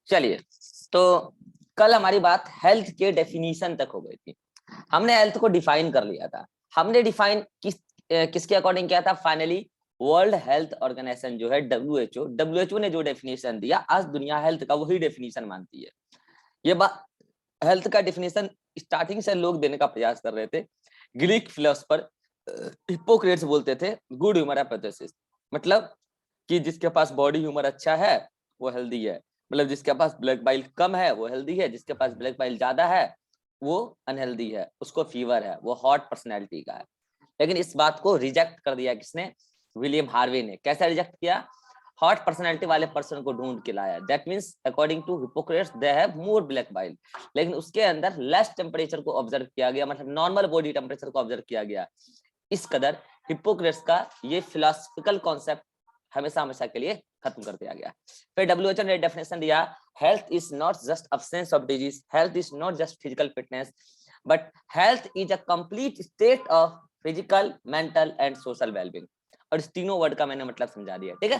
चलिए, तो कल हमारी बात हेल्थ के डेफिनीशन तक हो गई थी। हमने हेल्थ को डिफाइन कर लिया था। हमने डिफाइन किसके अकॉर्डिंग किया था? फाइनली वर्ल्ड हेल्थ ऑर्गेनाइजेशन जो है डब्ल्यूएचओ ने जो डेफिनेशन दिया, आज दुनिया हेल्थ का वही डेफिनेशन मानती है। ये बात हेल्थ का डेफिनेशन स्टार्टिंग से लोग देने का प्रयास कर रहे थे। ग्रीक फिलोसफर हिप्पोक्रेट्स बोलते थे गुड ह्यूमर हाइपोथेसिस, मतलब कि जिसके पास बॉडी ह्यूमर अच्छा है वो हेल्दी है, मतलब जिसके पास ब्लड बाइल कम है वो हेल्दी है, जिसके पास ब्लड बाइल ज्यादा है वो अनहेल्दी है, उसको फीवर है, वो हॉट पर्सनैलिटी का है। लेकिन इस बात को रिजेक्ट कर दिया किसने? विलियम हार्वे ने। कैसा रिजेक्ट किया? हॉट पर्सनैलिटी वाले पर्सन को ढूंढ के लाया। That means according to Hippocrates they have more black bile, लेकिन उसके अंदर लेस टेम्परेचर को ऑब्जर्व किया गया, मतलब नॉर्मल बॉडी टेम्परेचर को ऑब्जर्व किया गया। इस कदर हिपोक्रेट्स का ये फिलोसफिकल कॉन्सेप्ट हमेशा हमेशा के लिए खत्म कर दिया गया। फिर डब्ल्यूएचओ ने डेफिनेशन दिया, health is not just absence of disease, health is not just physical fitness, but health is a complete state of physical, mental and social wellbeing. और इस तीनों वर्ड का मैंने मतलब समझा दिया, ठीक है।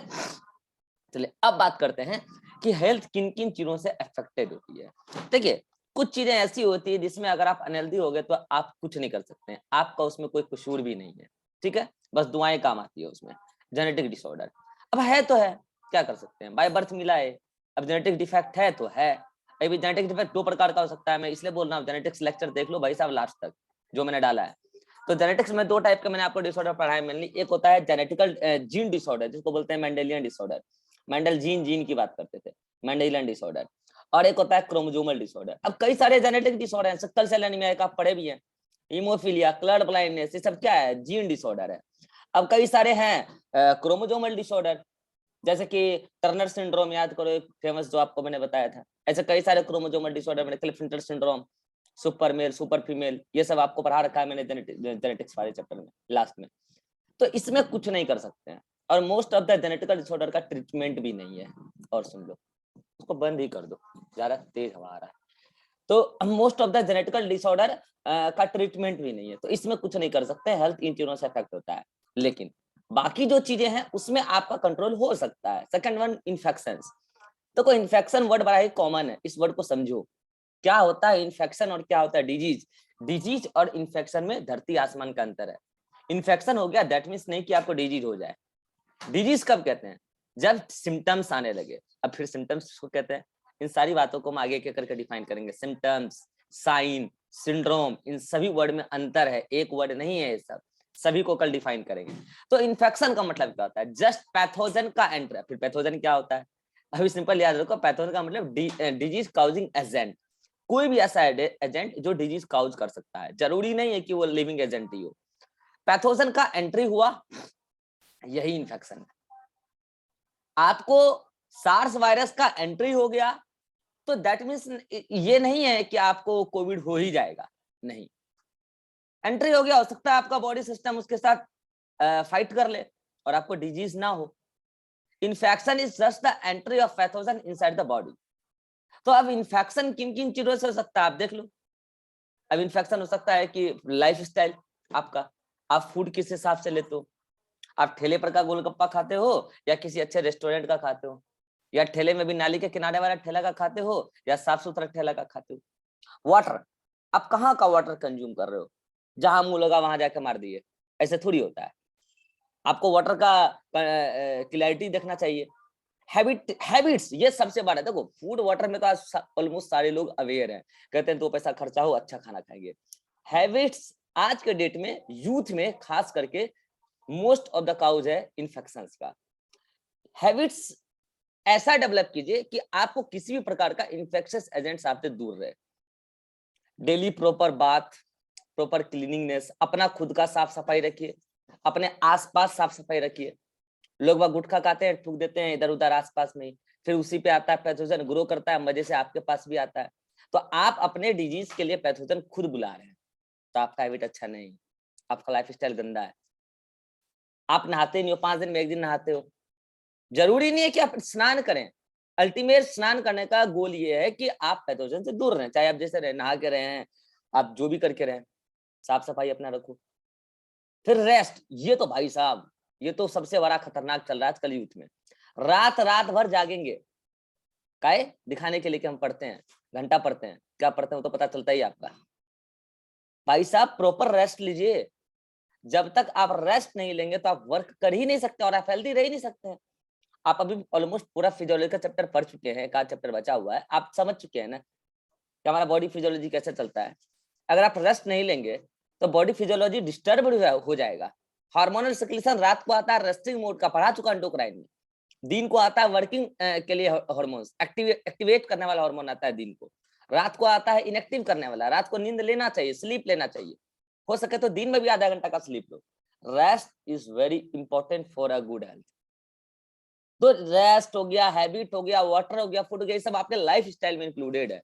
चलिए अब बात करते हैं कि हेल्थ किन किन चीजों से अफेक्टेड होती है। देखिए, कुछ चीजें ऐसी होती है जिसमें अगर आप अनहेल्दी हो गए तो आप कुछ नहीं कर सकते हैं, आपका उसमें कोई कसूर भी नहीं है, ठीक है, बस दुआएं काम आती है उसमें। जेनेटिक डिसऑर्डर अब है तो है, क्या कर सकते हैं, बाय बर्थ मिला है। अब जेनेटिक डिफेक्ट है तो है। अभी जेनेटिक डिफेक्ट दो प्रकार का हो सकता है, मैं इसलिए बोल रहा हूँ जेनेटिक्स लेक्चर देख लो भाई साहब लास्ट तक जो मैंने डाला है। तो जेनेटिक्स में दो टाइप के मैंने आपको डिसऑर्डर पढ़ाया मेनली। एक होता है जेनेटिकल जीन डिसऑर्डर जिसको बोलते हैं मेंडेलियन डिसऑर्डर, मेंडल जीन की बात करते थे, मेंडेलियन डिसऑर्डर। और एक होता है क्रोमोसोमल डिसऑर्डर। अब कई सारे जेनेटिक डिसऑर्डर हैं, सिकल सेल एनीमिया का आप पढ़े भी हैं, हीमोफीलिया, कलर ब्लाइंडनेस, ये सब क्या है? जीन डिसऑर्डर है। अब कई सारे हैं क्रोमोसोमल डिसऑर्डर, जैसे कि टर्नर सिंड्रोम, याद करो एक फेमस जो आपको मैंने बताया था। ऐसे कई सारे क्रोमोसोमल डिसऑर्डर, मैंने Clifton syndrome, super male, super female, ये सब आपको पढ़ा रखा है मैंने जेनेटिक्स वाले चैप्टर में लास्ट में। तो इसमें कुछ नहीं कर सकते हैं। और most of the genetical disorder का ट्रीटमेंट भी नहीं है। और सुन लो, उसको बंद ही कर दो, ज्यादा तेज हवा आ रहा है। तो most of the genetical disorder का ट्रीटमेंट भी नहीं है, तो इसमें कुछ नहीं कर सकते। हेल्थ इन चीजों से अफेक्ट होता है, लेकिन बाकी जो चीजें हैं उसमें आपका कंट्रोल हो सकता है। Second one, infection. तो कोई इन्फेक्शन वर्ड बड़ा ही कॉमन है, इस वर्ड को समझो। क्या होता है इन्फेक्शन और क्या होता है डिजीज? डिजीज और इन्फेक्शन में धरती आसमान का अंतर है। इन्फेक्शन हो गया दैट मीन्स नहीं कि आपको डिजीज हो जाए। डिजीज कब कहते हैं? जब सिम्टम्स आने लगे। अब फिर सिम्टम्स को कहते हैं, इन सारी बातों को हम आगे के करके डिफाइन करेंगे। सिम्टम्स, साइन, सिंड्रोम, इन सभी वर्ड में अंतर है, एक वर्ड नहीं है ये सब, सभी को कल डिफाइन करेंगे। तो इन्फेक्शन का मतलब क्या होता है? जस्ट पैथोजन का एंटर। फिर पैथोजन क्या होता है? अभी सिंपल याद रखो, पैथोजन का मतलब डिजीज काउजिंग एजेंट, कोई भी ऐसा एजेंट जो डिजीज काउज कर सकता है, जरूरी नहीं है कि वो लिविंग एजेंट ही हो। पैथोजन का एंट्री हुआ, यही इन्फेक्शन है। आपको सार्स वायरस का एंट्री हो गया तो दैट मीन्स ये नहीं है कि आपको कोविड हो ही जाएगा, नहीं। एंट्री हो गया, हो सकता है आपका बॉडी सिस्टम उसके साथ फाइट कर ले और आपको डिजीज ना हो। Infection is just the entry of pathogen inside the body. तो अब इन्फेक्शन किन किन चीजों से हो सकता है आप देख लो। अब इन्फेक्शन हो सकता है कि लाइफ स्टाइल आपका, आप फूड किस हिसाब से लेते हो, आप ठेले पर का गोलगप्पा खाते हो या किसी अच्छे रेस्टोरेंट का खाते हो, या ठेले में भी नाली के किनारे वाला ठेला का खाते हो या साफ सुथरा ठेला का खाते हो। वाटर, आप कहाँ का वाटर कंज्यूम कर रहे हो? जहां मुंह लगा वहां जाके मार दिए, ऐसे थोड़ी होता है। आपको वाटर का क्लैरिटी देखना चाहिए। हैबिट्स ये सबसे बड़ा है। देखो फूड वाटर में तो ऑलमोस्ट सारे लोग अवेयर हैं, कहते हैं 2 पैसा खर्चा हो अच्छा खाना खाएंगे। हैबिट्स आज के डेट में यूथ में खास करके मोस्ट ऑफ द काउज है इन्फेक्शंस का। हैबिट्स ऐसा डेवलप कीजिए कि आपको किसी भी प्रकार का इन्फेक्शियस एजेंट आपसे दूर रहे। डेली प्रॉपर बाथ, प्रॉपर क्लीनिंगनेस, अपना खुद का साफ सफाई रखिए, अपने आसपास साफ सफाई रखिए। लोग वह गुटखा खाते हैं, थूक देते हैं इधर उधर आसपास में, फिर उसी पे आता है पैथोजन, ग्रो करता है, मजे से आपके पास भी आता है। तो आप अपने डिजीज के लिए पैथोजन खुद बुला रहे हैं, तो आपका हैबिट अच्छा नहीं, आपका लाइफस्टाइल गंदा है। आप नहाते नहीं हो, 5 दिन में 1 दिन नहाते हो। जरूरी नहीं है कि आप स्नान करें, अल्टीमेट स्नान करने का गोल ये है कि आप पैथोजन से दूर रहें, चाहे आप जैसे रहे, नहा के रहे, आप जो भी करके रहें, साफ सफाई अपना रखो। फिर रेस्ट, ये तो भाई साहब ये तो सबसे बड़ा खतरनाक चल रहा है आजकल यूथ में। रात रात भर जागेंगे, काय दिखाने के लिए कि हम पढ़ते हैं, घंटा पढ़ते हैं, क्या पढ़ते हैं वो तो पता चलता ही आपका। भाई साहब प्रॉपर रेस्ट लीजिए, जब तक आप रेस्ट नहीं लेंगे तो आप वर्क कर ही नहीं सकते और आप हेल्दी रह ही नहीं सकते हैं। आप अभी ऑलमोस्ट पूरा फिजियोलॉजी का चैप्टर पढ़ चुके हैं, एक आध चैप्टर बचा हुआ है, आप समझ चुके हैं ना कि हमारा बॉडी फिजियोलॉजी कैसे चलता है। अगर आप रेस्ट नहीं लेंगे तो बॉडी फिजियोलॉजी डिस्टर्ब हो जाएगा। हार्मोनल सिक्रीशन रात को आता है रेस्टिंग मोड का, पढ़ा चुका एंडोक्राइन में। दिन को आता है वर्किंग के लिए हार्मोन्स, एक्टिवेट करने वाला हार्मोन आता है दिन को। रात को आता है इनएक्टिव करने वाला, रात को नींद लेना चाहिए, स्लीप लेना चाहिए। हो सके तो दिन में भी आधा घंटा का sleep low. Rest is very important for a good health. तो रेस्ट हो गया, हैबिट हो गया, वाटर हो गया, फूड हो गया, ये सब आपके लाइफ स्टाइल में इंक्लूडेड है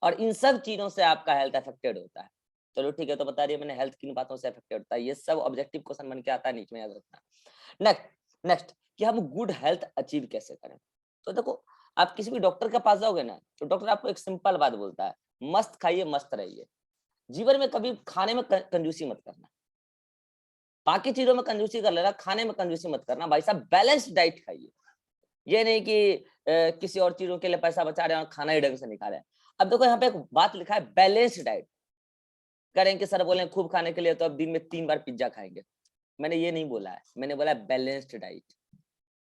और इन सब चीजों से आपका हेल्थ अफेक्टेड होता है। चलो ठीक है, तो बता रही मैंने हेल्थ किन बातों से अफेक्टेड होता है, ये सब ऑब्जेक्टिव क्वेश्चन बन के आता है, नीचे में याद रखना। नेक्स्ट नेक्स्ट कि हम गुड हेल्थ अचीव कैसे करें। तो देखो, आप किसी भी डॉक्टर के पास जाओगे ना तो डॉक्टर आपको एक सिंपल बात बोलता है, मस्त खाइए मस्त रहिए। जीवन में कभी खाने में कंजूसी मत करना, बाकी चीजों में कंजूसी कर लेना, खाने में कंजूसी मत करना। भाई साहब बैलेंस्ड डाइट खाइए, ये नहीं कि किसी और चीजों के लिए पैसा बचा रहे हैं और खाना ही ढंग से नहीं खा रहे हैं। अब देखो यहाँ पे एक बात लिखा है बैलेंस्ड डाइट। करें कि सर बोले खूब खाने के लिए तो अब दिन में 3 बार पिज्जा खाएंगे, मैंने ये नहीं बोला है, मैंने बोला balanced diet.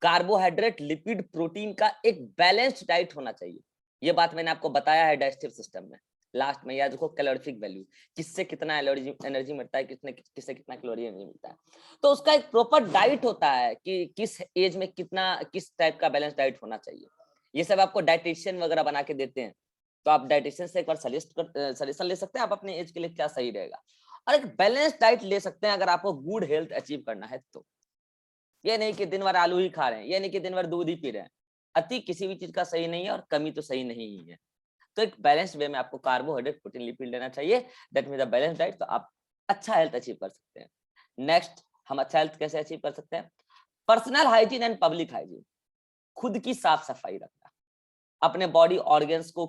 Carbohydrate lipid protein का एक बैलेंस्ड डाइट होना चाहिए। ये बात मैंने आपको बताया है डाइजेस्टिव सिस्टम में, लास्ट में याद रखो कैलोरीफिक वैल्यू, किससे कितना एनर्जी मिलता है, किससे कितना कैलोरी एनर्जी मिलता है। तो उसका एक प्रॉपर डाइट होता है कि किस एज में कितना किस टाइप का बैलेंस डाइट होना चाहिए। ये सब आपको डाइटिशियन वगैरह बना के देते हैं, तो आप डाइटिशियन से एक बार सजेशन ले सकते हैं, आप अपने एज के लिए क्या सही रहेगा, और एक बैलेंस डाइट ले सकते हैं अगर आपको गुड हेल्थ अचीव करना है तो। ये नहीं कि दिन भर आलू ही खा रहे हैं, ये नहीं कि दिन भर दूध ही पी रहे हैं। अति किसी भी चीज का सही नहीं है और कमी तो सही नहीं ही है। तो एक बैलेंस वे में आपको कार्बोहाइड्रेट प्रोटीन लिपिड लेना चाहिए, that mean the balance diet, तो आप अच्छा हेल्थ अचीव कर सकते हैं। नेक्स्ट, हम अच्छा हेल्थ कैसे अचीव कर सकते हैं। Personal hygiene and public hygiene, खुद की साफ सफाई रखना, अपने बॉडी ऑर्गन्स को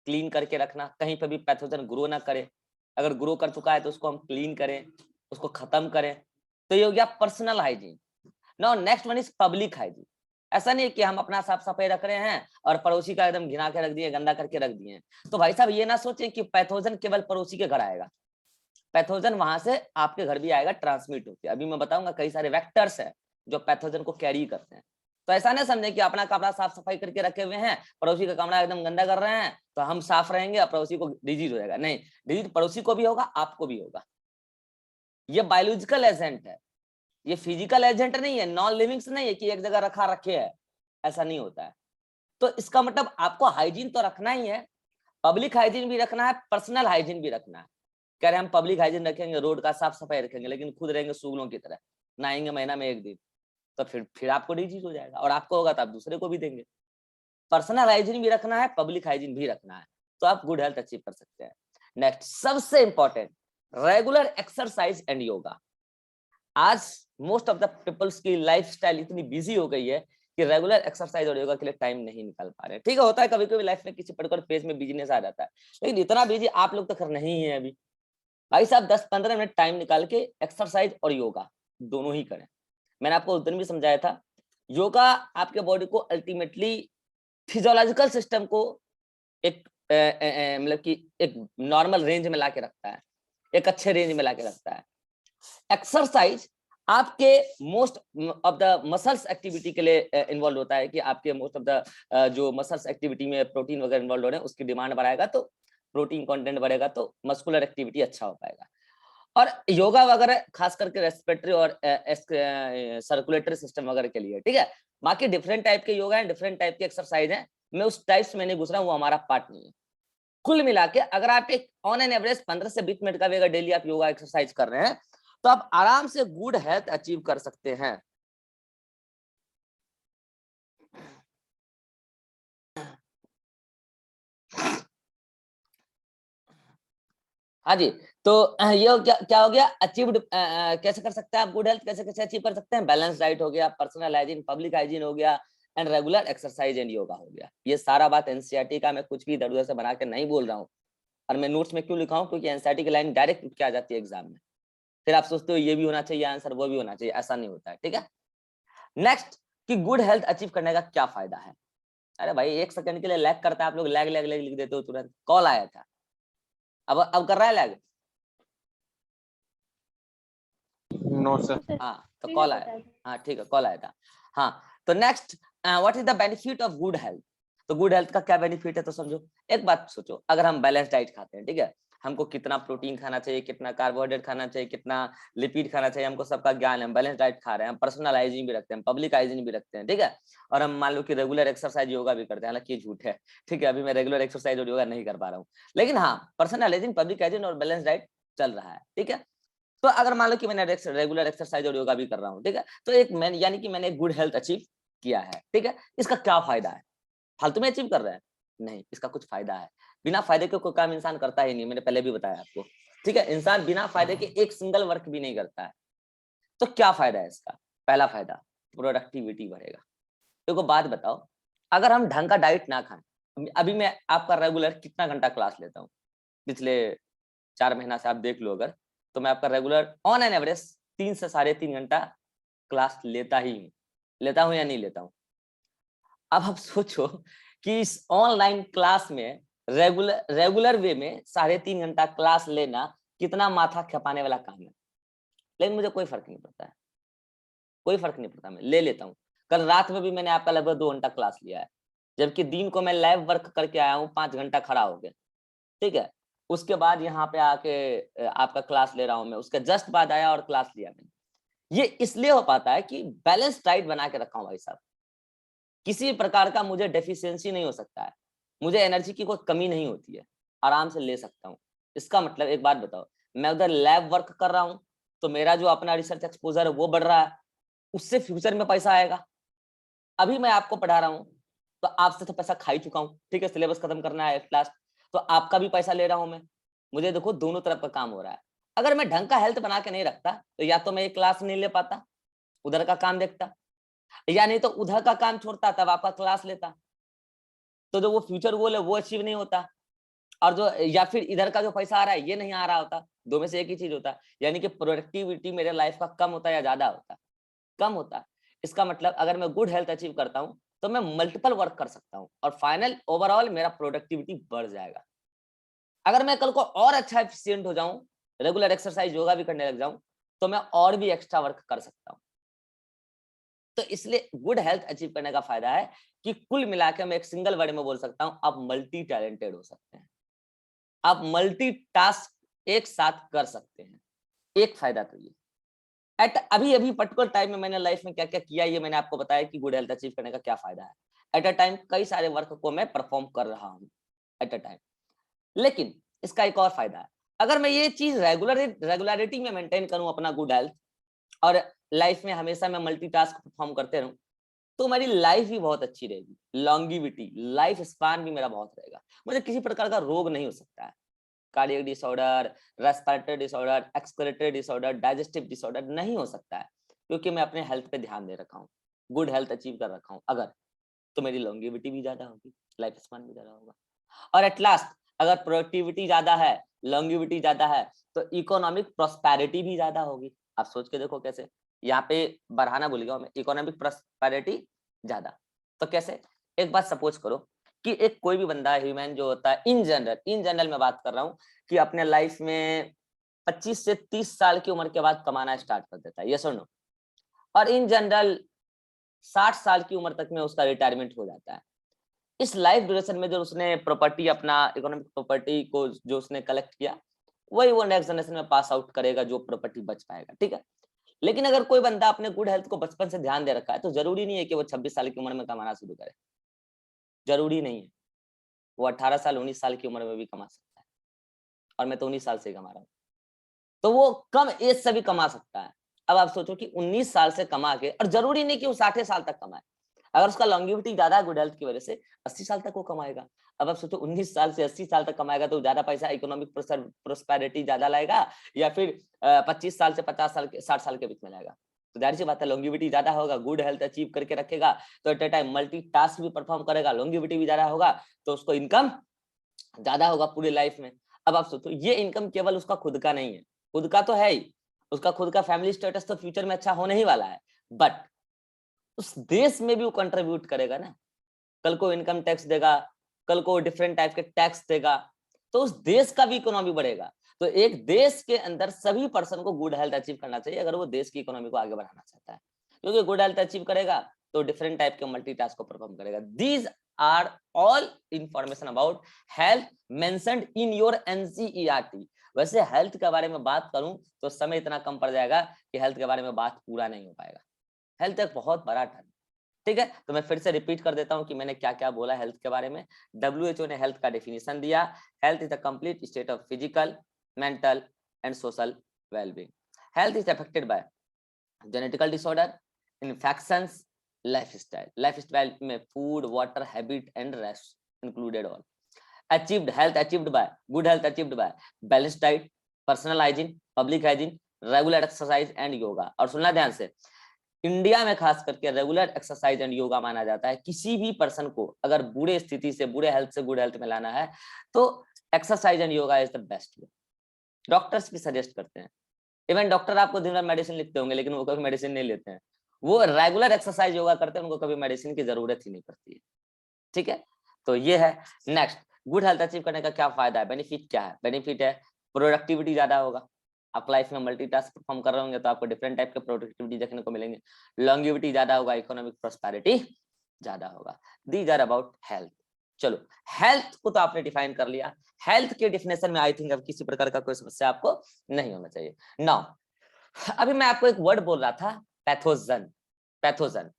क्लीन करके रखना, कहीं पर भी पैथोजन ग्रो ना करे, अगर ग्रो कर चुका है तो उसको हम क्लीन करें, उसको खत्म करें। तो ये हो गया personal hygiene. Now next one is public hygiene. ऐसा नहीं कि हम अपना साफ सफाई रख रहे हैं और पड़ोसी का एकदम घिना के रख दिए, गंदा करके रख दिए। तो भाई साहब ये ना सोचें कि पैथोजन केवल पड़ोसी के घर आएगा, पैथोजन वहां से आपके घर भी आएगा ट्रांसमिट होकर। अभी मैं बताऊंगा कई सारे वेक्टर्स है जो पैथोजन को कैरी करते हैं। तो ऐसा ना समझे कि अपना कमरा साफ सफाई करके रखे हुए हैं, पड़ोसी का कमरा एकदम गंदा कर रहे हैं तो हम साफ रहेंगे और पड़ोसी को डिजीज हो जाएगा। नहीं, डिजीज पड़ोसी को भी होगा, आपको भी होगा। ये बायोलॉजिकल एजेंट है, ये फिजिकल एजेंट नहीं है, नॉन लिविंग्स नहीं है कि एक जगह रखा रखे है, ऐसा नहीं होता है। तो इसका मतलब आपको हाइजीन तो रखना ही है, पब्लिक हाइजीन भी रखना है, पर्सनल हाइजीन भी रखना है। कह रहे हम पब्लिक हाइजीन रखेंगे, रोड का साफ सफाई रखेंगे, लेकिन खुद रहेंगे सूगलों की तरह, नहाएंगे महीना में 1 दिन, तो फिर आपको डिजीज हो जाएगा और आपको होगा तो आप दूसरे को भी देंगे। पर्सनल हाइजीन भी रखना है, पब्लिक हाइजीन भी रखना है, तो आप गुड हेल्थ अचीव कर सकते हैं। नेक्स्ट, सबसे important, regular exercise and yoga. आज मोस्ट ऑफ द पीपल्स की लाइफस्टाइल इतनी बिजी हो गई है कि रेगुलर एक्सरसाइज और योगा के लिए टाइम नहीं निकाल पा रहे हैं। ठीक है, होता है कभी कभी लाइफ में किसी पर्टिकुलर फेज में बिजीनेस आ जाता है, लेकिन इतना बिजी आप लोग तो करना ही है अभी। भाई साहब 10-15 मिनट टाइम निकाल के एक्सरसाइज और योगा दोनों ही करें। मैंने आपको उस दिन भी समझाया था, योगा आपके बॉडी को अल्टीमेटली फिजियोलॉजिकल सिस्टम को एक मतलब कि एक नॉर्मल रेंज में लाके रखता है, एक अच्छे रेंज में लाके रखता है। एक्सरसाइज आपके most of the muscles activity के लिए इन्वॉल्व होता है कि आपके मोस्ट ऑफ द जो मसल्स एक्टिविटी में प्रोटीन वगैरह इन्वॉल्व हो रहे हैं, उसकी डिमांड बढ़ाएगा, तो प्रोटीन कंटेंट बढ़ेगा तो मस्कुलर एक्टिविटी अच्छा हो पाएगा। और योगा वगैरह खास करके रेस्पिरेटरी और सर्कुलेटरी सिस्टम वगैरह के लिए, ठीक है। बाकी डिफरेंट टाइप के योगा है, डिफरेंट टाइप के एक्सरसाइज है, मैं उस टाइप्स में नहीं घुस रहा हूँ, वो हमारा पार्ट नहीं है। कुल मिला के अगर आप एक ऑन एन एवरेज 15 से 20 मिनट का भी अगर डेली आप योगा एक्सरसाइज कर रहे हैं तो आप आराम से गुड हेल्थ अचीव कर सकते हैं। हाँ जी, तो ये क्या हो गया अचीव्ड, कैसे कर सकते हैं आप गुड हेल्थ, कैसे कैसे अचीव कर सकते हैं। बैलेंस डाइट हो गया, पर्सनल हाइजीन, पब्लिक हाइजीन हो गया, and regular exercise and yoga हो गया। ये सारा बात एनसीईआरटी का, मैं कुछ भी इधर उधर से बना के नहीं बोल रहा हूँ। और मैं नोट्स में क्यों लिखा हूँ, क्योंकि एनसीईआरटी की लाइन डायरेक्ट उठ के आ जाती है एग्जाम में, फिर आप सोचते हो ये भी होना चाहिए आंसर, वो भी होना चाहिए, ऐसा नहीं होता है, ठीक है। नेक्स्ट, कि गुड हेल्थ अचीव करने का क्या फायदा है। अरे भाई 1 सेकंड के लिए लैग करता है, आप लोग लैग लैग लैग लिख देते हो तुरंत। कॉल आया था, अब कर रहा है लैग? No sir. हाँ तो कॉल आया, हाँ ठीक है कॉल आया था। हाँ तो next, what is the benefit of good health? तो गुड हेल्थ का क्या बेनिफिट है तो समझो। एक बात सोचो, अगर हम बैलेंस डाइट खाते हैं, ठीक है, हमको कितना प्रोटीन खाना चाहिए, कितना कार्बोहाइड्रेट खाना चाहिए, कितना लिपिड खाना चाहिए, हमको सबका ज्ञान है, हम बैलेंस डाइट खा रहे हैं, हम पर्सनल हाइजीन भी रखते हैं, पब्लिक हाइजीन भी रखते हैं, ठीक है, और हम मान लो कि रेगुलर एक्सरसाइज योगा भी करते हैं, हालांकि ये झूठ है, ठीक है, अभी मैं रेगुलर एक्सरसाइज और योगा नहीं कर पा रहा हूँ, लेकिन हाँ पर्सनल हाइजीन, पब्लिक हाइजीन और बैलेंस डाइट चल रहा है, ठीक है। तो अगर मान लो कि मैंने रेगुलर एक्सरसाइज और योगा भी कर रहा हूँ, ठीक है, तो एक मैंने यानी कि मैंने गुड हेल्थ अचीव किया है, ठीक है। इसका क्या फायदा है? फालतू में अचीव कर रहे हैं? नहीं, इसका कुछ फायदा है। बिना फायदे के कोई काम इंसान करता ही नहीं, मैंने पहले भी बताया आपको, ठीक है, इंसान बिना फायदे के एक सिंगल वर्क भी नहीं करता है। तो क्या फायदा है इसका? पहला फायदा, प्रोडक्टिविटी बढ़ेगा। देखो बात बताओ, अगर हम ढंग का डाइट ना खाएं, अभी मैं आपका रेगुलर कितना घंटा क्लास लेता हूँ, पिछले 4 महीना से आप देख लो अगर, तो मैं आपका रेगुलर ऑन एन एवरेज 3 से 3.5 घंटा क्लास लेता हूँ या नहीं लेता हूँ? अब आप सोचो कि इस ऑनलाइन क्लास में रेगुलर वे में 3.5 घंटा क्लास लेना कितना माथा खपाने वाला काम है, लेकिन मुझे कोई फर्क नहीं पड़ता है, कोई फर्क नहीं पड़ता, मैं ले लेता हूँ। कल रात में भी मैंने आपका लगभग 2 घंटा क्लास लिया है, जबकि दिन को मैं लाइव वर्क करके आया हूँ, 5 घंटा खड़ा हो गया, ठीक है, उसके बाद यहाँ पे आके आपका क्लास ले रहा हूँ मैं, उसके जस्ट बाद आया और क्लास लिया मैंने। ये इसलिए हो पाता है कि बैलेंस डाइट बना के रखा हूँ भाई साहब, किसी प्रकार का मुझे डेफिशिएंसी नहीं हो सकता है, मुझे एनर्जी की कोई कमी नहीं होती है, आराम से ले सकता हूँ। इसका मतलब एक बात बताओ, मैं उधर लैब वर्क कर रहा हूँ तो मेरा जो अपना रिसर्च एक्सपोजर है वो बढ़ रहा है, उससे फ्यूचर में पैसा आएगा। अभी मैं आपको पढ़ा रहा हूँ तो आपसे तो पैसा खा ही चुका हूँ, ठीक है, सिलेबस खत्म करना है एट लास्ट, तो आपका भी पैसा ले रहा हूँ मैं, मुझे देखो दोनों तरफ का काम हो रहा है। अगर मैं ढंग का हेल्थ बना के नहीं रखता तो या तो मैं ये क्लास नहीं ले पाता, उधर का काम देखता, या नहीं तो उधर का काम छोड़ता तब आपका क्लास लेता, तो जो वो फ्यूचर गोल है वो अचीव नहीं होता, और जो या फिर इधर का जो पैसा आ रहा है ये नहीं आ रहा होता, दो में से एक ही चीज होता, यानी कि प्रोडक्टिविटी मेरे लाइफ का कम होता या ज्यादा होता? कम होता। इसका मतलब अगर मैं गुड हेल्थ अचीव करता हूँ तो मैं मल्टीपल वर्क कर सकता हूँ और फाइनल ओवरऑल मेरा प्रोडक्टिविटी बढ़ जाएगा। अगर मैं कल को और अच्छा एफिशिएंट हो जाऊं, रेगुलर एक्सरसाइज योगा भी करने लग जाऊं, तो मैं और भी एक्स्ट्रा वर्क कर सकता हूं। तो इसलिए गुड हेल्थ अचीव करने का फायदा है कि कुल मिलाकर मैं एक सिंगल वर्ड में बोल सकता हूं, आप मल्टी टैलेंटेड हो सकते हैं, आप मल्टी टास्क एक साथ कर सकते हैं। एक फायदा तो ये एट अभी अभी पर्टिकुलर टाइम में मैंने लाइफ में क्या क्या किया, ये मैंने आपको बताया कि गुड हेल्थ अचीव करने का क्या फायदा है। एट अ टाइम कई सारे वर्क को मैं परफॉर्म कर रहा हूँ एट अ टाइम। लेकिन इसका एक और फायदा है, अगर मैं ये चीज रेगुलरिटी में मेंटेन करूं अपना गुड हेल्थ, और लाइफ में हमेशा मैं मल्टीटास्क परफॉर्म करते रहूं, तो मेरी लाइफ भी बहुत अच्छी रहेगी, लॉन्गिविटी लाइफ स्पान भी मेरा बहुत रहेगा, मुझे किसी प्रकार का रोग नहीं हो सकता है, cardiac disorder, respiratory disorder, excretory disorder, digestive disorder नहीं हो सकता है, क्योंकि मैं अपने हेल्थ पे ध्यान दे रखा हूँ, गुड हेल्थ अचीव कर रखा हूँ। अगर तो मेरी लॉन्गिविटी भी ज्यादा होगी, लाइफ स्पान भी ज्यादा होगा, और एट लास्ट अगर प्रोडक्टिविटी ज्यादा है, लॉन्गिविटी ज्यादा है, तो इकोनॉमिक प्रोस्पेरिटी भी ज्यादा होगी। आप सोच के देखो कैसे, यहाँ पे बढ़ाना भूल गया मैं, इकोनॉमिक प्रोस्पेरिटी ज्यादा, तो कैसे? एक बात सपोज करो कि एक कोई भी बंदा ह्यूमन जो होता है, इन जनरल मैं बात कर रहा हूँ, कि अपने लाइफ में 25 से 30 साल की उम्र के बाद कमाना स्टार्ट कर देता है, यस और नो, और इन जनरल 60 साल की उम्र तक में उसका रिटायरमेंट हो जाता है। इस लाइफ ड्यूरेशन में जो उसने प्रॉपर्टी, अपना इकोनॉमिक प्रॉपर्टी को जो उसने कलेक्ट किया, वही वो नेक्स्ट जनरेशन में पास आउट करेगा, जो प्रॉपर्टी बच पाएगा, ठीक है। लेकिन अगर कोई बंदा अपने गुड हेल्थ को बचपन से ध्यान दे रखा है, तो जरूरी नहीं है कि वो 26 साल की उम्र में कमाना शुरू करे, जरूरी नहीं है, वो 18 साल 19 साल की उम्र में भी कमा सकता है, और मैं तो 19 साल से ही कमा रहा हूँ, तो वो कम एज से भी कमा सकता है। अब आप सोचो कि 19 साल से कमा के, और जरूरी नहीं कि वो 60 साल तक कमाए, अगर उसका लॉन्गिविटी ज्यादा है गुड हेल्थ की वजह से, 80 साल तक वो कमाएगा। अब आप सोचो 19 साल से 80 साल तक कमाएगा तो ज्यादा पैसा, इकोनॉमिक प्रोस्पेरिटी ज्यादा लाएगा, या फिर 25 साल से 50 साल के 60 साल के बीच में लाएगा? तो जाहिर सी बात है लॉन्गिविटी ज्यादा होगा, गुड हेल्थ अचीव करके रखेगा, तो at a time multi task भी परफॉर्म करेगा, लॉन्गिविटी भी ज्यादा होगा, तो उसको इनकम ज्यादा होगा पूरी लाइफ में। अब आप सोचो ये इनकम केवल उसका खुद का नहीं है, खुद का तो है ही, उसका खुद का फैमिली स्टेटस तो फ्यूचर में अच्छा होने ही वाला है, बट उस देश में भी वो कंट्रीब्यूट करेगा ना, कल को इनकम टैक्स देगा, कल को डिफरेंट टाइप के टैक्स देगा, तो उस देश का भी इकोनॉमी बढ़ेगा। तो एक देश के अंदर सभी पर्सन को गुड हेल्थ अचीव करना चाहिए अगर वो देश की इकोनॉमी को आगे बढ़ाना चाहता है, क्योंकि गुड हेल्थ अचीव करेगा तो डिफरेंट टाइप के मल्टीटास्क को परफॉर्म करेगा। These are all information about health mentioned in your NCERT. वैसे हेल्थ के बारे में बात करूं तो समय इतना कम पड़ जाएगा कि हेल्थ के बारे में बात पूरा नहीं हो पाएगा। हेल्थ एक बहुत बड़ा टर्म, ठीक है। तो मैं फिर से रिपीट कर देता हूं कि मैंने क्या क्या बोला हेल्थ के बारे में। WHO ने हेल्थ का डेफिनेशन दिया, health is the complete state of physical, mental and social wellbeing. Health is affected by genetical disorder, infections, lifestyle में food, water, habit and rest included all. Achieved health achieved by good health achieved by balanced diet, personal hygiene, public hygiene, regular exercise and yoga. और सुनना ध्यान से, India में खास करके regular exercise and yoga माना जाता है। किसी भी पर्सन को अगर बुरे स्थिति से, बुरे हेल्थ से गुड हेल्थ में लाना है तो exercise and yoga is the best way. Doctors भी सजेस्ट करते हैं, इवन डॉक्टर आपको दिन भर मेडिसिन लिखते होंगे लेकिन वो कभी मेडिसिन नहीं लेते हैं, वो रेगुलर एक्सरसाइज योगा करते हैं, उनको कभी मेडिसिन की जरूरत ही नहीं पड़ती है, ठीक है। तो ये है। नेक्स्ट, गुड हेल्थ अचीव करने का क्या फायदा है, बेनिफिट क्या है? बेनिफिट है प्रोडक्टिविटी ज्यादा होगा, आप लाइफ में मल्टीटास्क परफॉर्म कर रहे होंगे तो आपको डिफरेंट टाइप के प्रोडक्टिविटी देखने को मिलेंगे। लॉन्गेविटी ज्यादा होगा, इकोनॉमिक प्रॉस्पेरिटी ज्यादा होगा। These are about health. चलो, हेल्थ को तो आपने डिफाइन कर लिया। हेल्थ के डिफिनेशन में आई थिंक अब किसी प्रकार का कोई समस्या आपको नहीं होना चाहिए। नाउ अभी मैं आपको एक वर्ड बोल रहा था, पैथोजन। पैथोजन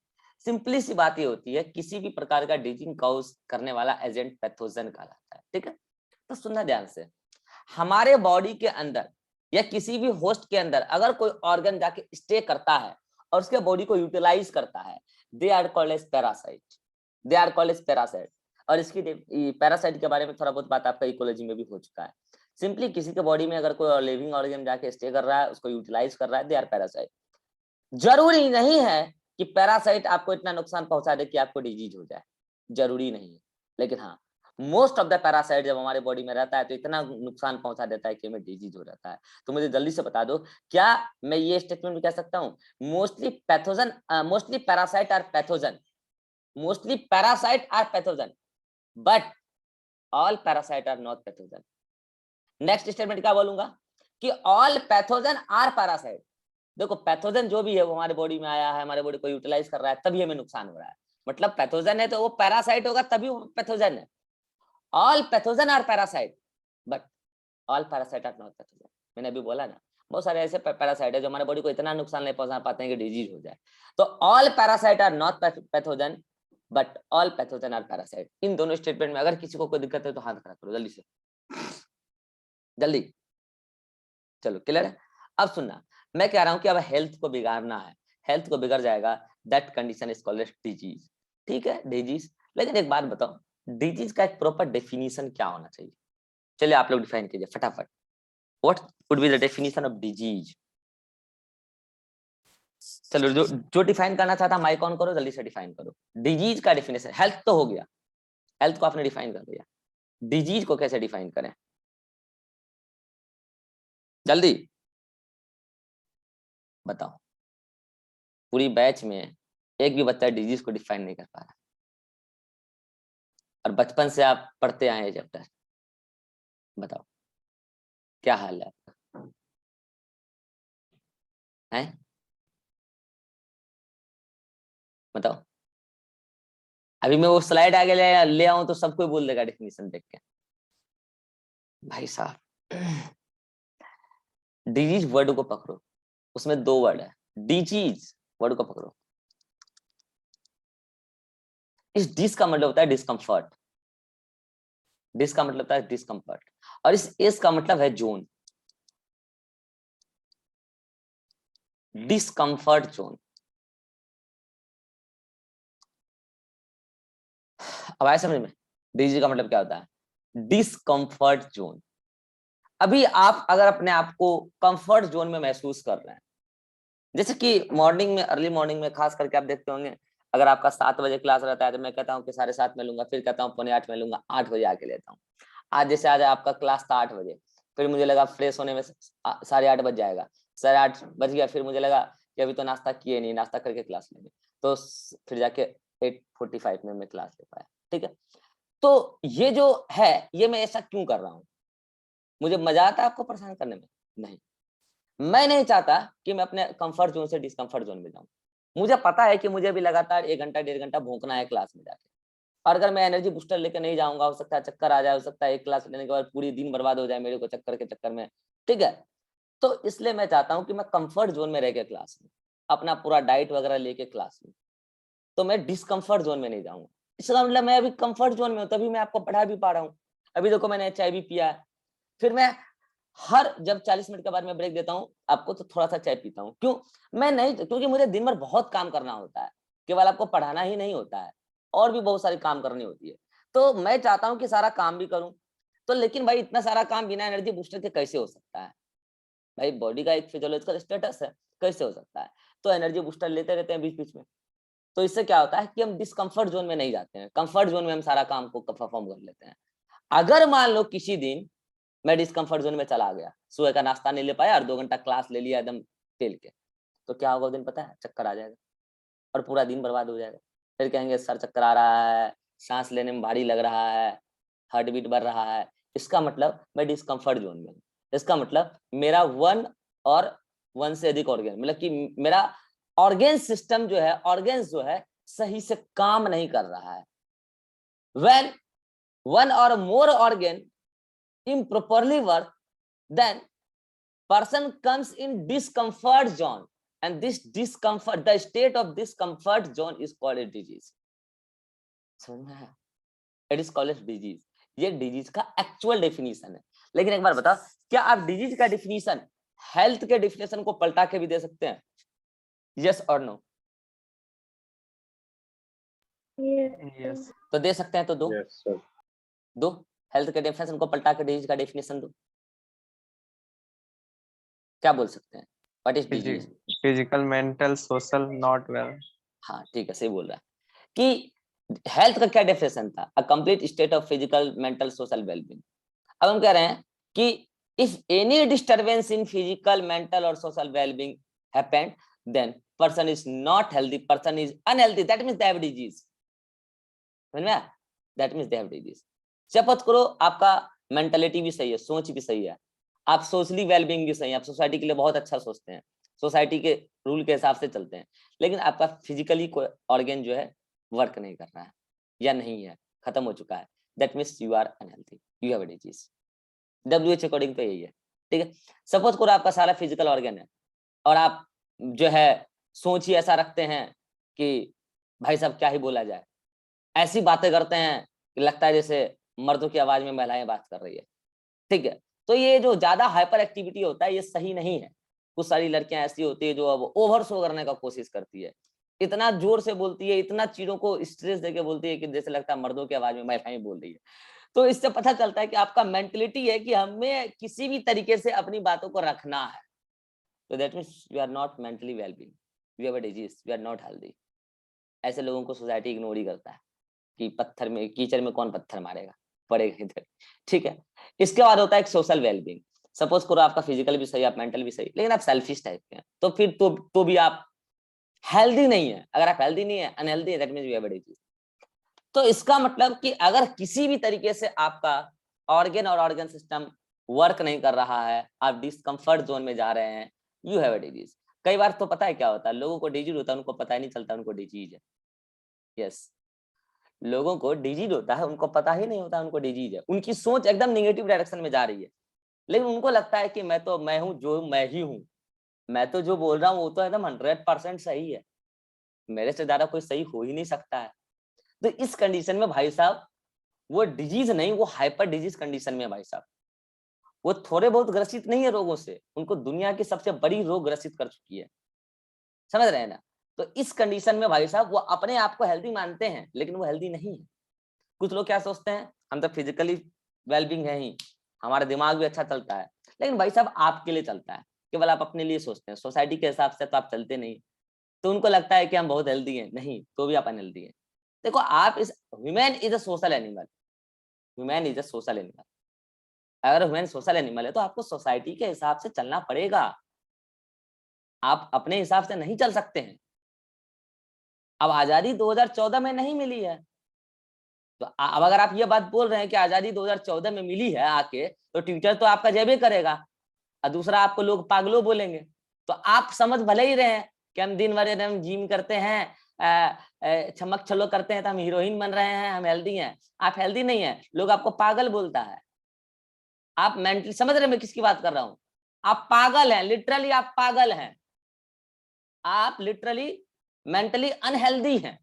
सिंपली सी बात ये होती है, किसी भी प्रकार का डिजीज कॉज करने वाला एजेंट पैथोजन कहलाता है, ठीक है। तो सुनना ध्यान से, हमारे बॉडी के अंदर या किसी भी होस्ट के अंदर अगर कोई ऑर्गन जाके स्टे करता है और उसके बॉडी को यूटिलाइज करता है, they are called as parasite. They are called as parasite. और इसकी पैरासाइट के बारे में थोड़ा बहुत बात आपका इकोलॉजी में भी हो चुका है। सिंपली किसी के बॉडी में अगर कोई लिविंग ऑर्गन जाके स्टे कर रहा है, उसको यूटिलाइज कर रहा है, दे आर पैरासाइट। जरूरी नहीं है कि पैरासाइट आपको इतना नुकसान पहुंचा दे कि आपको डिजीज हो जाए, जरूरी नहीं है। लेकिन हाँ, मोस्ट ऑफ द पैरासाइट जब हमारे बॉडी में रहता है तो इतना नुकसान पहुंचा देता है कि हमें डिजीज हो जाता है। तो मुझे जल्दी से बता दो, क्या मैं ये स्टेटमेंट भी कह सकता हूँ, mostly pathogen, mostly parasite are pathogen, mostly parasite are pathogen, but all parasite are not pathogen. Next statement क्या बोलूंगा कि ऑल पैथोजन आर पैरासाइट। देखो, पैथोजन जो भी है वो हमारे बॉडी में आया है, हमारे बॉडी को यूटिलाइज कर रहा है, तभी हमें नुकसान हो रहा है। मतलब पैथोजन है तो वो पैरासाइट होगा तभी वो पैथोजन है। All pathogen are parasite but all parasite are not pathogen. मैंने अभी बोला ना, बहुत सारे ऐसे पैरासाइट है जो हमारे बॉडी को इतना नुकसान नहीं पहुंचा पाते हैं कि डिजीज हो जाए। तो all parasite are not pathogen but all pathogen are parasite. इन दोनों स्टेटमेंट में अगर किसी को कोई दिक्कत है तो हाथ खड़ा करो जल्दी से, जल्दी। चलो, क्लियर है। अब सुनना, मैं कह रहा हूं कि अब हेल्थ को बिगाड़ना है, हेल्थ को बिगड़ जाएगा, that condition is called disease, ठीक है, डिजीज। लेकिन एक बात बताओ, डिजीज का एक प्रॉपर डेफिनेशन क्या होना चाहिए? चलिए आप लोग डिफाइन कीजिए फटाफट, what would be the definition of disease? चलो, जो डिफाइन करना चाहता माइक ऑन करो, जल्दी से डिफाइन करो। डिजीज का डेफिनेशन, हेल्थ तो हो गया, हेल्थ को आपने डिफाइन कर दिया, डिजीज को कैसे डिफाइन करें? जल्दी बताओ। पूरी बैच में एक भी बच्चा डिजीज को डिफाइन नहीं कर पा रहा, और बचपन से आप पढ़ते आए हैं चैप्टर। बताओ क्या हाल है आपका, है? बताओ। अभी मैं वो स्लाइड आगे ले आऊं तो सबको बोल देगा डेफिनेशन देख के। भाई साहब, डिजीज वर्ड को पकड़ो, उसमें दो वर्ड है, डिजीज वर्ड को पकड़ो। इस डिस का मतलब होता है डिस्कम्फर्ट, डिस का मतलब होता है डिस्कम्फर्ट, और इस एस का मतलब है जोन, डिस्कम्फर्ट जोन। अब आया समझ में, डिजीज का मतलब क्या होता है? Discomfort zone. अभी आप अगर अपने आप को कंफर्ट जोन में महसूस कर रहे हैं, जैसे कि मॉर्निंग में, अर्ली मॉर्निंग में खास करके आप देखते होंगे, अगर आपका 7 बजे क्लास रहता है तो मैं कहता हूँ कि 7:30 में लूंगा, फिर कहता हूँ 7:45 में लूंगा, 8 बजे आके लेता हूँ। आज जैसे आज आपका क्लास था 8 बजे, फिर मुझे लगा फ्रेश होने में 8:30 बज जाएगा, 8:30 बज गया, फिर मुझे लगा कि अभी तो नाश्ता किए नहीं, नाश्ता करके क्लास लेंगे, तो फिर जाके 8:45 में मैं क्लास ले पाया। ठीक है, तो ये जो है ये मैं ऐसा क्यों कर रहा हूँ? मुझे मजा आता है आपको परेशान करने में? नहीं, मैं नहीं चाहता कि मैं अपने कंफर्ट जोन से डिस्कंफर्ट जोन में जाऊं। मुझे पता है कि मुझे भी लगातार 1 घंटा 1.5 घंटा भौंकना है क्लास में जाके, और अगर मैं एनर्जी बूस्टर लेकर नहीं जाऊंगा, हो सकता है चक्कर आ जाए, हो सकता है एक क्लास लेने के बाद पूरी दिन बर्बाद हो जाए मेरे को चक्कर के चक्कर में। ठीक है, तो इसलिए मैं चाहता हूँ कि मैं कंफर्ट जोन में रह के क्लास में अपना पूरा डाइट वगैरह लेके क्लास में, तो मैं डिस्कम्फर्ट जोन में नहीं जाऊंगा। इसका मतलब मैं अभी कंफर्ट जोन में हूँ, तभी मैं आपको पढ़ा भी पा रहा हूँ। अभी देखो मैंने चाय भी पिया है, फिर मैं हर जब 40 मिनट के बाद मैं ब्रेक देता हूँ आपको, तो थोड़ा सा चाय पीता हूँ। क्यों? मैं नहीं, क्योंकि मुझे दिन भर बहुत काम करना होता है, केवल आपको पढ़ाना ही नहीं होता है, और भी बहुत सारी काम करनी होती है। तो मैं चाहता हूँ कि सारा काम भी करूँ, तो लेकिन भाई इतना सारा काम बिना एनर्जी बूस्टर के कैसे हो सकता है? भाई बॉडी का एक फिजियोलॉजिकल स्टेटस है, कैसे हो सकता है? तो एनर्जी बूस्टर लेते रहते हैं बीच बीच में, तो इससे क्या होता है कि हम डिस्कम्फर्ट जोन में नहीं जाते हैं, कंफर्ट जोन में हम सारा काम को परफॉर्म कर लेते हैं। अगर मान लो किसी दिन मैं डिस्कम्फर्ट जोन में चला गया, सुबह का नाश्ता नहीं ले पाया और 2 घंटा क्लास ले लिया एकदम पेल के, तो क्या होगा उस दिन पता है? चक्कर आ जाएगा और पूरा दिन बर्बाद हो जाएगा। फिर कहेंगे सर चक्कर आ रहा है, सांस लेने में भारी लग रहा है, हार्ट बीट बढ़ रहा है। इसका मतलब मैं डिस्कम्फर्ट जोन में हूँ। इसका मतलब मेरा 1 और 1 से अधिक ऑर्गन, मतलब कि मेरा ऑर्गन सिस्टम जो है, ऑर्गन्स जो है सही से काम नहीं कर रहा है। When 1 or more organ improperly work, then person comes in discomfort zone, and this discomfort, the state of discomfort zone is called a disease. समझ में आया? It is called as disease. ये डिजीज का एक्चुअल डेफिनेशन है। लेकिन एक बार बताओ, क्या आप डिजीज का डेफिनेशन हेल्थ के डेफिनेशन को पलटा के भी दे सकते हैं? यस और नो? Yes. तो दे सकते हैं, तो दो। Yes, sir. दो, हेल्थ के डेफिनेशन को पलटा के डिजीज का डेफिनेशन दो। क्या बोल सकते हैं? What is disease? Physical, mental, social, not well. हाँ ठीक है, सही बोल रहा है कि हेल्थ का क्या डेफिनेशन था? A complete state of physical mental social wellbeing. अब हम कह रहे हैं कि if any disturbance in physical mental और social wellbeing happened, then person is not healthy, person is unhealthy, that means they have disease. समझ में आया? That means they have disease. Suppose करो आपका मेंटालिटी भी सही है, सोच भी सही है, आप सोशली वेलबींग भी सही है, आप सोसाइटी के लिए बहुत अच्छा सोचते हैं, सोसाइटी के रूल के हिसाब से चलते हैं, लेकिन आपका फिजिकली कोई ऑर्गन जो है वर्क नहीं कर रहा है या नहीं है, खत्म हो चुका है, that means you are unhealthy, you have a disease. WHO according तो यही है। ठीक है, सपोज करो आपका सारा फिजिकल ऑर्गन है और आप जो है सोच ही ऐसा रखते हैं कि भाई साहब क्या ही बोला जाए, ऐसी बातें करते हैं कि लगता है जैसे मर्दों की आवाज में महिलाएं बात कर रही है। ठीक है, तो ये जो ज्यादा हाइपर एक्टिविटी होता है ये सही नहीं है। कुछ सारी लड़कियां ऐसी होती है जो अब ओवर शो करने का कोशिश करती है, इतना जोर से बोलती है, इतना चीजों को स्ट्रेस देके बोलती है कि जैसे लगता है मर्दों की आवाज में महिलाएं बोल रही है। तो इससे पता चलता है कि आपका मेंटलिटी है कि हमें किसी भी तरीके से अपनी बातों को रखना है। तो that means you are not mentally well being, you have a disease, you are not healthy. ऐसे लोगों को सोसाइटी इग्नोर ही करता है कि पत्थर में कीचड़ में कौन पत्थर मारेगा, पड़ेगा इधर। ठीक है, इसके बाद होता है एक सोशल वेलबींग। सपोज करो आपका फिजिकल भी सही, आप मेंटल भी सही, लेकिन आप सेल्फिश टाइप के हैं, तो फिर तो भी आप हेल्दी नहीं है। अगर आप हेल्दी नहीं है, अनहेल्दी है, that means you have a disease. तो इसका मतलब कि अगर किसी भी तरीके से आपका ऑर्गन और ऑर्गन सिस्टम वर्क नहीं कर रहा है, आप डिस्कम्फर्ट जोन में जा रहे हैं, यू हैव अ डिजीज। कई बार तो पता है क्या होता है, लोगों को डिजीज होता है, उनको पता ही नहीं चलता उनको डिजीज है। यस, लोगों को डिजीज होता है, उनको पता ही नहीं होता उनको डिजीज है, उनकी सोच एकदम निगेटिव डायरेक्शन में जा रही है, लेकिन उनको लगता है कि मैं हूँ जो मैं ही हूँ, मैं तो जो बोल रहा हूँ वो तो एकदम 100% सही है, मेरे से ज्यादा कोई सही हो ही नहीं सकता है। तो इस कंडीशन में भाई साहब वो डिजीज नहीं, वो हाइपर डिजीज कंडीशन में है भाई साहब। वो थोड़े बहुत ग्रसित नहीं है रोगों से, उनको दुनिया की सबसे बड़ी रोग ग्रसित कर चुकी है। समझ रहे हैं ना? तो इस कंडीशन में भाई साहब वो अपने आप को हेल्दी मानते हैं, लेकिन वो हेल्दी नहीं है। कुछ लोग क्या सोचते हैं, हम तो फिजिकली वेलबींग है ही, हमारा दिमाग भी अच्छा चलता है, लेकिन भाई साहब आपके लिए चलता है, केवल आप अपने लिए सोचते हैं, सोसाइटी के हिसाब से तो आप चलते नहीं। तो उनको लगता है कि हम बहुत हेल्दी हैं, नहीं तो भी आप अनहेल्दी हैं। देखो आप इस human is a social animal, human is a social animal. अगर ह्यूमन सोशल एनिमल है तो आपको सोसाइटी के हिसाब से चलना पड़ेगा, आप अपने हिसाब से नहीं चल सकते हैं। अब आजादी 2014 में नहीं मिली है, तो अब अगर आप ये बात बोल रहे हैं कि आजादी 2014 में मिली है आके, तो ट्विटर तो आपका जय भी करेगा, और दूसरा आपको लोग पागलों बोलेंगे। तो आप समझ भले ही रहे हैं कि हम दिन भर एकदम जिम करते हैं, चमक छलो करते हैं, तो हम हीरोइन बन रहे हैं, हम हेल्दी हैं। आप हेल्दी नहीं है, लोग आपको पागल बोलता है। आप मेंटली समझ रहे मैं किसकी बात कर रहा हूं? आप पागल हैं, लिटरली आप पागल हैं, आप लिटरली मेंटली अनहेल्दी हैं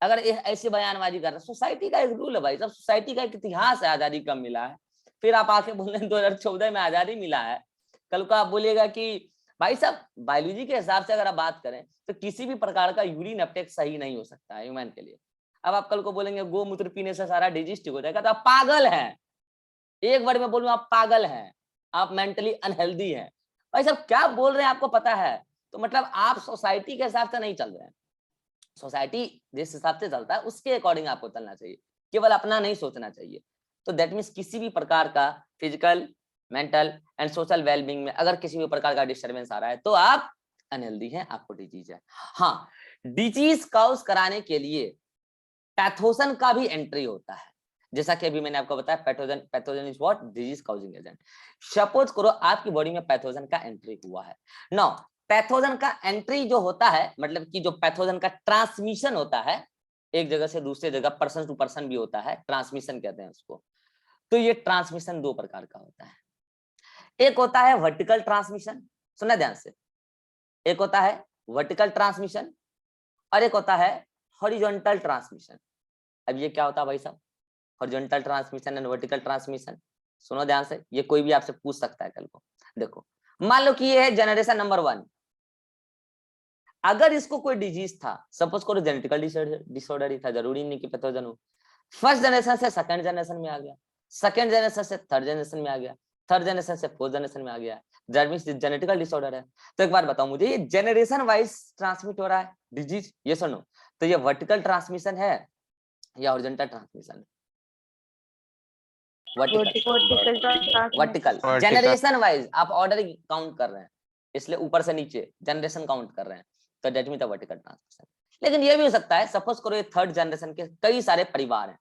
अगर ऐसी बयानबाजी कर रहे हैं। सोसाइटी का एक रूल है भाई साहब, सोसाइटी का एक इतिहास है, आजादी कब मिला है। फिर आप आके बोल रहे हैं 2014 में आजादी मिला है, कल को आप बोलिएगा कि भाई साहब बायोलॉजी के हिसाब से अगर आप बात करें तो किसी भी प्रकार का यूरिन अपटेक सही नहीं हो सकता है ह्यूमन के लिए। अब आप कल को बोलेंगे गोमूत्र पीने से सारा डिजीज ठीक हो जाएगा, तो आप पागल हैं। एक वर्ड में बोलूं, आप पागल हैं, आप मेंटली अनहेल्दी हैं। भाई साहब क्या बोल रहे हैं आपको पता है? तो मतलब आप सोसाइटी के हिसाब से नहीं चल रहे हैं। सोसाइटी जिस हिसाब से चलता है उसके अकॉर्डिंग आपको चलना चाहिए, केवल अपना नहीं सोचना चाहिए। तो दैट मीन्स किसी भी प्रकार का physical, mental and social wellbeing में अगर किसी भी प्रकार का डिस्टर्बेंस आ रहा है तो आप अनहेल्दी हैं, आपको डिजीज है। हाँ, डिजीज काउज कराने के लिए पैथोजन का भी एंट्री होता है, जैसा कि अभी मैंने आपको बताया pathogen is what? Disease causing agent. Suppose करो आपकी बॉडी में पैथोजन का एंट्री हुआ है। नाउ पैथोजन का एंट्री जो होता है, मतलब कि जो पैथोजन का ट्रांसमिशन होता है एक जगह से दूसरे जगह, पर्सन टू पर्सन भी होता है, ट्रांसमिशन कहते हैं उसको। तो ये ट्रांसमिशन दो प्रकार का होता है, एक होता है वर्टिकल ट्रांसमिशन, सुना ध्यान से, एक होता है वर्टिकल ट्रांसमिशन और एक होता है हॉरिजॉन्टल ट्रांसमिशन। अब ये क्या होता है भाई साहब? Horizontal transmission and vertical transmission, सुनो ध्यान से, ये कोई भी आपसे पूछ सकता है कल को। देखो मान लो कि ये है जनरेशन नंबर 1, अगर इसको कोई डिजीज था, सपोज करो जेनेटिकल डिसऑर्डर ही था, जरूरी नहीं कि पैथोजन हो। फर्स्ट जनरेशन से सेकंड जनरेशन में आ गया, सेकंड जनरेशन से थर्ड जनरेशन में आ गया, थर्ड जनरेशन से फोर्थ जनरेशन में आ गया, जेनेटिकल डिसऑर्डर है। तो एक बार बताओ मुझे, ये जनरेशन वाइज ट्रांसमिट हो रहा है डिजीज, ये सुनो, तो ये वर्टिकल ट्रांसमिशन है या हॉरिजॉन्टल ट्रांसमिशन है? वर्टिकल जनरेशन वाइज आप ऑर्डर काउंट कर रहे हैं, इसलिए ऊपर से नीचे जनरेशन काउंट कर रहे हैं, तो that mean the vertical transmission. लेकिन ये भी हो सकता है, सपोज करो ये थर्ड जनरेशन के कई सारे परिवार हैं,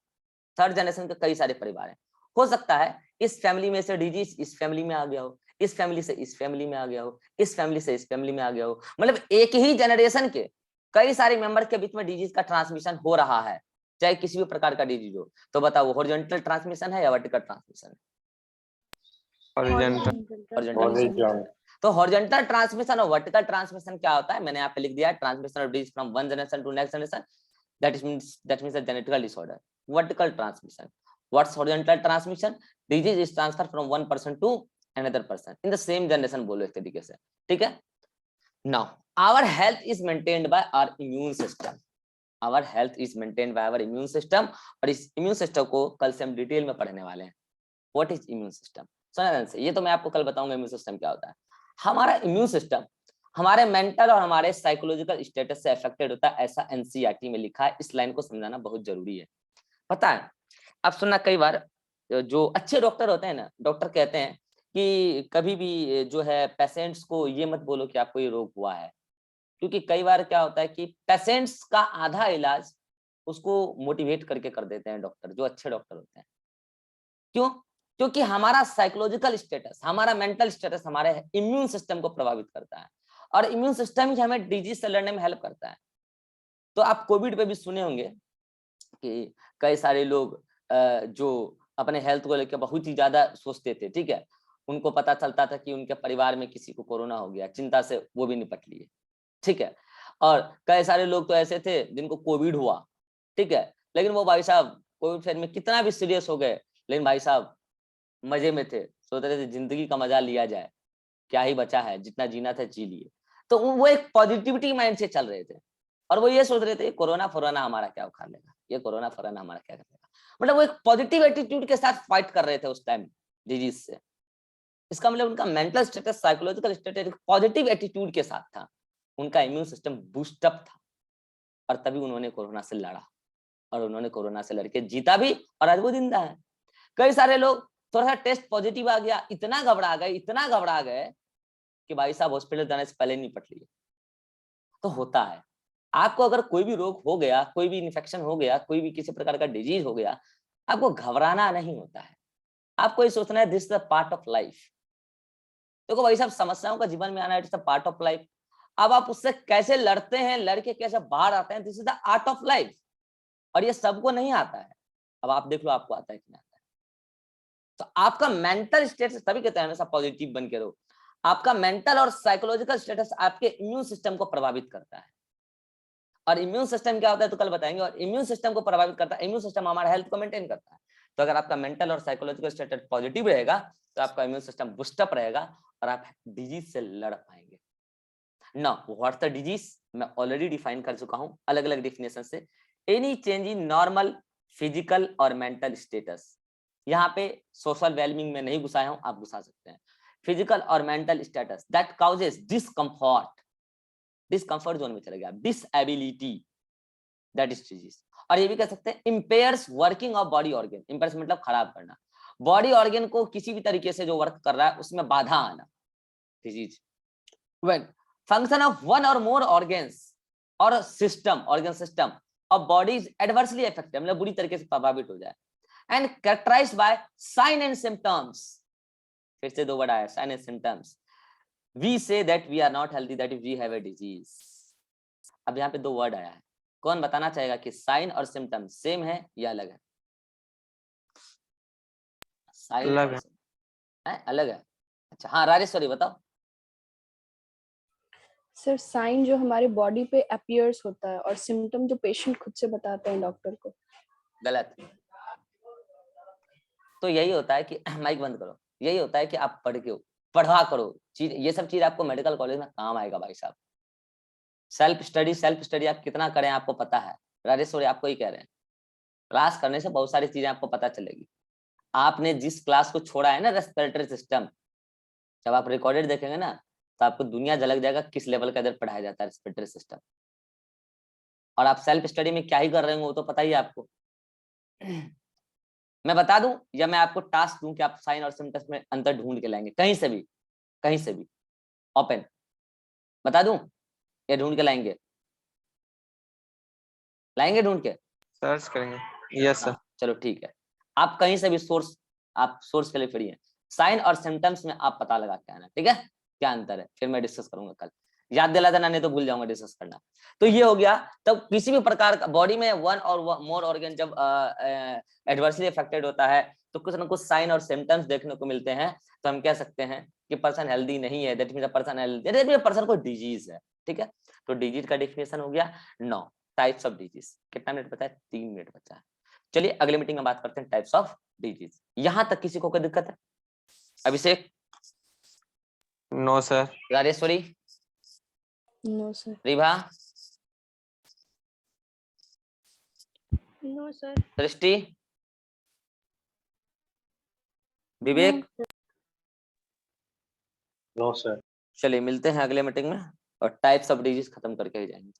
थर्ड जनरेशन के कई सारे परिवार हैं, हो सकता है इस फैमिली में से डिजीज इस फैमिली में आ गया हो, इस फैमिली से इस फैमिली में आ गया हो, इस फैमिली से इस फैमिली में आ गया हो, मतलब एक ही जनरेशन के कई सारे मेंबर के बीच में डिजीज का ट्रांसमिशन हो रहा है, चाहे किसी भी प्रकार का डिजीज हो। तो बताओ हॉरिजॉन्टल ट्रांसमिशन है या वर्टिकल ट्रांसमिशन है? हॉरिजॉन्टल। तो हॉरिजॉन्टल ट्रांसमिशन और वर्टिकल ट्रांसमिशन क्या होता है? मैंने यहाँ पे लिख दिया, transmission of disease from one generation to next generation, that means a genetical disorder. Vertical transmission, what's horizontal transmission? Disease is transferred from one person to another person in the same generation, बोलो एक तरीके से, ठीक है। Now our health is maintained by our immune system, our health is maintained by our immune system, और इस immune system को कल से हम डिटेल में पढ़ने वाले हैं। What is immune system? सुना ध्यान से, ये तो मैं आपको कल बताऊंगा immune system क्या होता है। हमारा immune system हमारे मेंटल और हमारे साइकोलॉजिकल स्टेटस से अफेक्टेड होता है, ऐसा एनसीईआरटी में लिखा है। इस लाइन को समझाना बहुत जरूरी है। पता है, अब सुनना, कई बार जो अच्छे डॉक्टर होते हैं ना, डॉक्टर कहते हैं कि कभी भी जो है पेशेंट्स को ये मत बोलो कि आपको ये रोग हुआ है, क्योंकि कई बार क्या होता है कि पेशेंट्स का आधा इलाज उसको मोटिवेट करके कर देते हैं डॉक्टर, जो अच्छे डॉक्टर होते हैं। क्यों? क्योंकि हमारा साइकोलॉजिकल स्टेटस, हमारा मेंटल स्टेटस हमारे इम्यून सिस्टम को प्रभावित करता है, और इम्यून सिस्टम ही हमें डिजीज से लड़ने में हेल्प करता है। तो आप कोविड पे भी सुने होंगे कि कई सारे लोग जो अपने हेल्थ को लेकर बहुत ही ज्यादा सोचते थे, ठीक है, उनको पता चलता था कि उनके परिवार में किसी को कोरोना हो गया, चिंता से वो भी निपट लिए, ठीक है। और कई सारे लोग तो ऐसे थे जिनको कोविड हुआ, ठीक है, लेकिन वो भाई साहब कोविड फेज में कितना भी सीरियस हो गए, लेकिन भाई साहब मजे में थे, सोच रहे थे जिंदगी का मजा लिया जाए, क्या ही बचा है, जितना जीना था जी लिए। तो वो एक पॉजिटिविटी माइंड से चल रहे थे, और वो ये सोच रहे थे कोरोना फोरोना हमारा क्या उखाड़ लेगा, ये कोरोना फोरोना हमारा क्या कर लेगा, मतलब वो एक पॉजिटिव एटीट्यूड के साथ फाइट कर रहे थे उस टाइम डिजीज से। इसका मतलब उनका mental status, psychological status positive attitude के साथ था, उनका इम्यून सिस्टम बूस्टअप था, और तभी उन्होंने कोरोना से लड़ा, और उन्होंने कोरोना से लड़के जीता भी, और आज वो जिंदा है। कई सारे लोग थोड़ा सा टेस्ट पॉजिटिव आ गया, इतना घबरा गए कि भाई साहब हॉस्पिटल जाने से पहले निपट लिए। तो होता है, आपको अगर कोई भी रोग हो गया, कोई भी इन्फेक्शन हो गया, कोई भी किसी प्रकार का डिजीज हो गया, आपको घबराना नहीं होता है, आपको ये सोचना है this is the part of life. देखो भाई साहब, समस्याओं का जीवन में आना it's the part of life. अब आप उससे कैसे लड़ते हैं, लड़के कैसे बाहर आते हैं, this is the art of life. और ये सबको नहीं आता है। अब आप देख लो आपको आता है कि नहीं आता है। तो आपका मेंटल स्टेटस, तभी कहते हैं हमेशा पॉजिटिव बन के रहो। आपका मेंटल और साइकोलॉजिकल स्टेटस आपके इम्यून सिस्टम को प्रभावित करता है। और इम्यून सिस्टम क्या होता है तो कल बताएंगे। और इम्यून सिस्टम को प्रभावित करता है, इम्यून सिस्टम हमारा हेल्थ को मेंटेन करता है। तो अगर आपका मेंटल और साइकोलॉजिकल स्टेटस पॉजिटिव रहेगा तो आपका इम्यून सिस्टम बूस्टअप रहेगा और आप डिजीज से लड़ पाएंगे। नाउ व्हाट्स द डिजीज, मैं ऑलरेडी डिफाइन कर चुका हूं अलग अलग डिफिनेशन से। Any change in normal physical और मेंटल स्टेटस। यहाँ पे सोशल वेलबींग में नहीं घुसाया हूं, आप घुसा सकते हैं। फिजिकल और mental status that causes discomfort, discomfort zone में चले गया, डिसएबिलिटी, दैट इज डिजीज। और ये भी कह सकते हैं impairs working of body organ. Impairs मतलब खराब करना, बॉडी ऑर्गन को किसी भी तरीके से जो वर्क कर रहा है उसमें बाधा आना, disease. When function of one or more organs or system, organ system of body is adversely affected, मतलब बुरी तरीके से प्रभावित हो जाए। And characterized by sign and symptoms. फिर से दो वर्ड आया, sign and symptoms. We say that we are not healthy, that we have a disease. अब यहाँ पे दो वर्ड आया है, कौन बताना चाहेगा कि साइन और सिम्टम सेम है या अलग है? साइन अलग और है। है, अलग है। अच्छा हाँ राजेश्वरी बताओ। सर साइन जो हमारे बॉडी पे अपीयर्स होता है और सिम्टम जो पेशेंट खुद से बताते हैं डॉक्टर को। गलत। तो यही होता है कि माइक बंद करो, यही होता है कि आप पढ़ा करो चीज, ये सब चीज आपको मेडिकल कॉलेज में काम आएगा भाई साहब। सेल्फ स्टडी आप कितना करें आपको पता है। राजेश्वरी आपको ही कह रहे हैं, क्लास करने से बहुत सारी चीजें आपको पता चलेगी। आपने जिस क्लास को छोड़ा है ना, रेस्पिरेटरी सिस्टम, जब आप रिकॉर्डेड देखेंगे ना तो आपको दुनिया झलक जाएगा किस लेवल का इधर पढ़ाया जाता है रेस्पिरेटरी सिस्टम। और आप सेल्फ स्टडी में क्या ही कर रहे हो वो तो पता ही है आपको। मैं बता दूं या मैं आपको टास्क दूं कि आप साइन और सिम्टम्स में अंतर ढूंढ के लाएंगे कहीं से भी, कहीं से भी ओपन बता दूं या ढूंढ के लाएंगे? लाएंगे ढूंढ के? सर्च करेंगे। Yes sir. हाँ चलो ठीक है, आप कहीं से भी सोर्स, आप सोर्स के लिए फ्री है। साइन और सिम्टम्स में आप पता लगा के आना, ठीक है क्या अंतर है, फिर मैं डिस्कस करूंगा कल। याद दिला देना नहीं तो भूल जाऊंगा डिस्कस करना। तो ये हो गया। तब किसी भी प्रकार का बॉडी में वन और मोर ऑर्गन जब एडवर्सली अफेक्टेड होता है तो कुछ ना कुछ साइन और सिम्टम्स देखने को मिलते हैं। तो हम कह सकते हैं कि पर्सन हेल्दी नहीं है, that means person healthy, that means person को डिजीज है, ठीक है। तो डिजीज का डेफिनेशन हो गया 9 टाइप्स ऑफ डिजीज। कितना मिनट बचा है? 3 मिनट बचा है। चलिए अगले मीटिंग में बात करते हैं टाइप्स ऑफ डिजीज। यहां तक किसी को कोई दिक्कत है? Abhishek? No sir. Rajeshwari? No sir. Ribha? No sir. Drishti? Vivek? No sir. चलिए मिलते हैं अगले मीटिंग में और टाइप्स ऑफ डिजीज खत्म करके ही जाएंगे।